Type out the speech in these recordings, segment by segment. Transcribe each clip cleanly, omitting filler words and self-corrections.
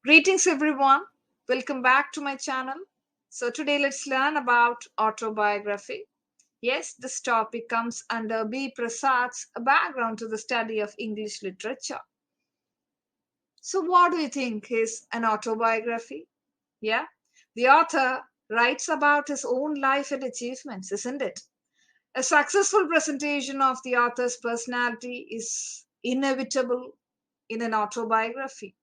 Greetings everyone. Welcome back to my channel. So today let's learn about autobiography. Yes, this topic comes under B.Prasad's background to the study of English literature. So what do you think is an autobiography? Yeah, the author writes about his own life and achievements, isn't it? A successful presentation of the author's personality is inevitable in an autobiography,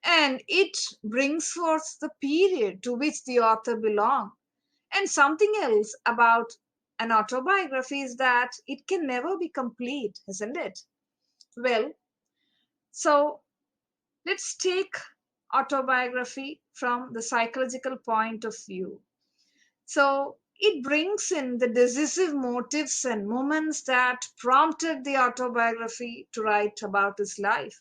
and it brings forth the period to which the author belonged. And something else about an autobiography is that it can never be complete, isn't it? Well, so let's take autobiography from the psychological point of view. So it brings in the decisive motives and moments that prompted the autobiography to write about his life.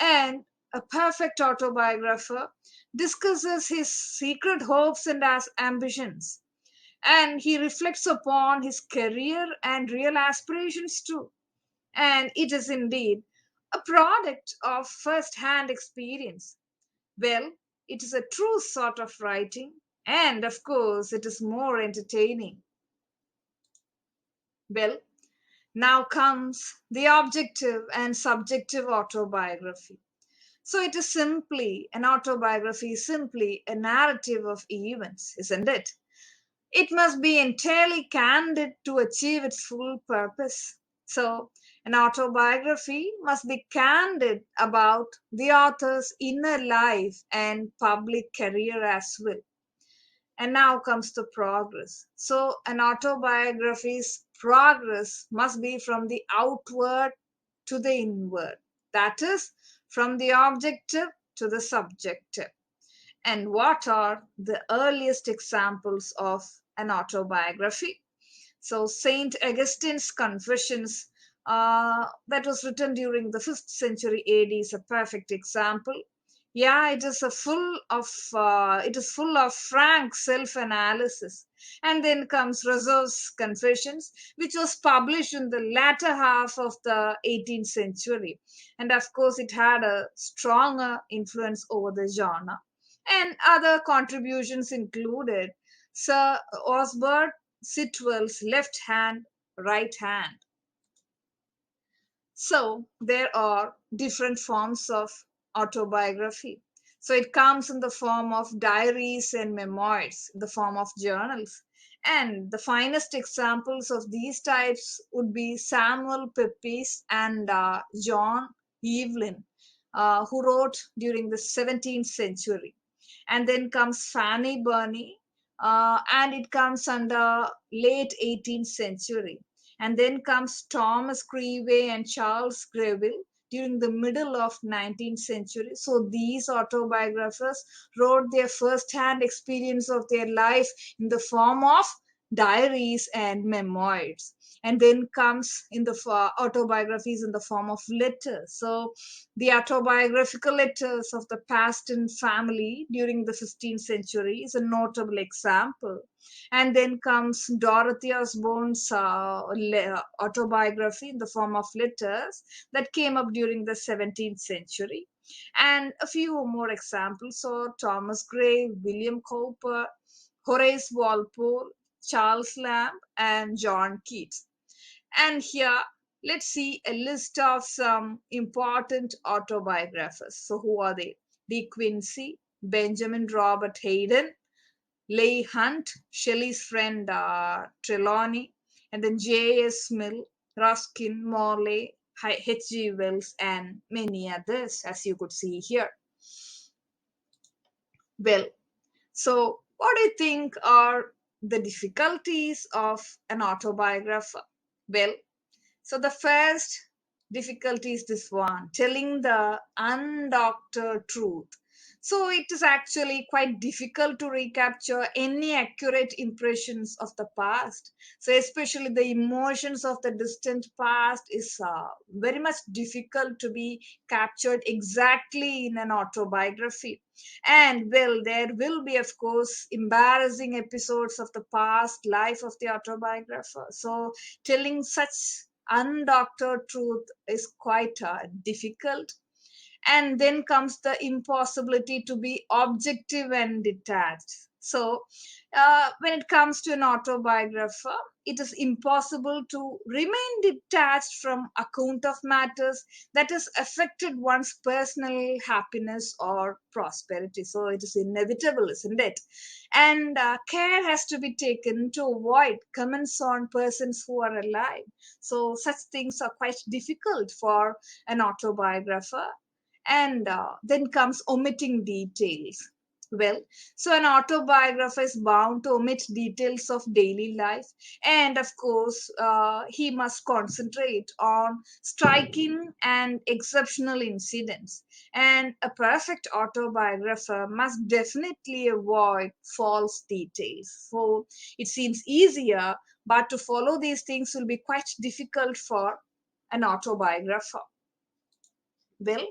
And a perfect autobiographer discusses his secret hopes and ambitions, and he reflects upon his career and real aspirations too. And it is indeed a product of first hand experience. Well, it is a true sort of writing, and of course, it is more entertaining. Well, now comes the objective and subjective autobiography. So it is simply an autobiography, is simply a narrative of events, isn't it? It must be entirely candid to achieve its full purpose. So an autobiography must be candid about the author's inner life and public career as well. And now comes the progress. So an autobiography's progress must be from the outward to the inward. That is, from the objective to the subjective. And what are the earliest examples of an autobiography? So, Saint Augustine's Confessions, that was written during the 5th century AD, is a perfect example. Yeah, it is full of frank self-analysis. And then comes Rousseau's Confessions, which was published in the latter half of the 18th century. And of course, it had a stronger influence over the genre. And other contributions included Sir Osbert Sitwell's Left Hand, Right Hand. So there are different forms of autobiography. So it comes in the form of diaries and memoirs, in the form of journals. And the finest examples of these types would be Samuel Pepys and John Evelyn, who wrote during the 17th century. And then comes Fanny Burney, and it comes under late 18th century. And then comes Thomas Creevey and Charles Greville during the middle of 19th century. So these autobiographers wrote their first-hand experience of their life in the form of diaries and memoirs. And then comes in the autobiographies in the form of letters. So the autobiographical letters of the Paston family during the 15th century is a notable example. And then comes Dorothy Osborne's autobiography in the form of letters that came up during the 17th century. And a few more examples are Thomas Gray, William Cowper, Horace Walpole, Charles Lamb, and John Keats. And here, let's see a list of some important autobiographers. So, who are they? De Quincey, Benjamin Robert Hayden, Leigh Hunt, Shelley's friend Trelawney, and then J.S. Mill, Ruskin, Morley, H.G. Wells, and many others, as you could see here. Well, so what do you think are the difficulties of an autobiographer? Well, so the first difficulty is this one, telling the undoctored truth. So it is actually quite difficult to recapture any accurate impressions of the past. So especially the emotions of the distant past is very much difficult to be captured exactly in an autobiography. And well, there will be, of course, embarrassing episodes of the past life of the autobiographer. So telling such undoctored truth is quite difficult. And then comes the impossibility to be objective and detached. So when it comes to an autobiographer, it is impossible to remain detached from account of matters that has affected one's personal happiness or prosperity. So it is inevitable, isn't it? And care has to be taken to avoid comments on persons who are alive. So such things are quite difficult for an autobiographer. And then comes omitting details. Well, so an autobiographer is bound to omit details of daily life, and of course he must concentrate on striking and exceptional incidents. And a perfect autobiographer must definitely avoid false details. So it seems easier, but to follow these things will be quite difficult for an autobiographer. Well,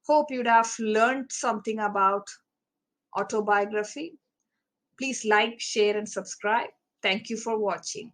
hope you'd have learned something about autobiography. Please like, share, and subscribe. Thank you for watching.